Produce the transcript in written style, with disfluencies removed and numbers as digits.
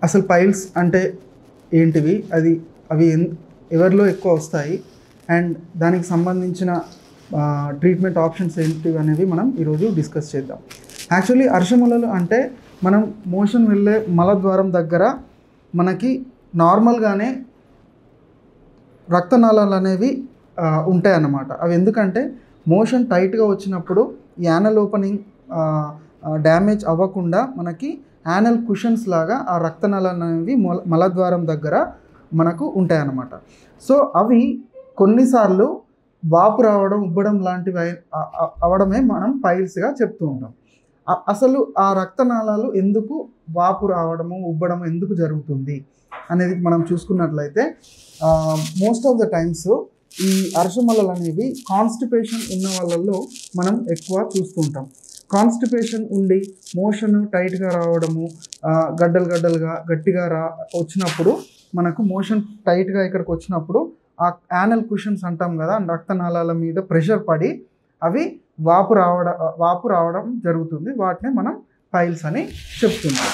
అసలు పైల్స్ అంటే ఏంటివి, అవి ఎవరిలో ఎక్కువ వస్తాయి అండ్ దానికి సంబంధించిన ట్రీట్మెంట్ ఆప్షన్స్ ఏంటివి అనేవి మనం ఈరోజు డిస్కస్ చేద్దాం. యాక్చువల్లీ అర్షములలు అంటే మనం మోషన్ వెళ్ళే మలద్వారం దగ్గర మనకి నార్మల్గానే రక్తనాళాలు అనేవి ఉంటాయన్నమాట. అవి ఎందుకంటే మోషన్ టైట్గా వచ్చినప్పుడు యానల్ ఓపెనింగ్ డ్యామేజ్ అవ్వకుండా మనకి యానల్ కుషన్స్ లాగా ఆ రక్తనాళాలు అనేవి మలద్వారం దగ్గర మనకు ఉంటాయన్నమాట. సో అవి కొన్నిసార్లు వాపు రావడం, ఉబ్బడం లాంటివి అవడమే మనం పైల్స్గా చెప్తూ ఉంటాం. అసలు ఆ రక్తనాళాలు ఎందుకు వాపు రావడము, ఉబ్బడము ఎందుకు జరుగుతుంది అనేది మనం చూసుకున్నట్లయితే మోస్ట్ ఆఫ్ ద టైమ్స్ ఈ అర్షములలు అనేవి కాన్స్టిపేషన్ ఉన్న వాళ్ళల్లో మనం ఎక్కువ చూస్తూ ఉంటాం. కాన్స్టిపేషన్ ఉండి మోషన్ టైట్గా రావడము, గడ్డలుగా గట్టిగా వచ్చినప్పుడు మనకు మోషన్ టైట్గా ఇక్కడికి వచ్చినప్పుడు ఆ యానల్ కుషన్స్ అంటాం కదా, రక్తనాళాల మీద ప్రెషర్ పడి అవి వాపు రావడం జరుగుతుంది. వాటిని మనం పైల్స్ అని చెప్తున్నాం.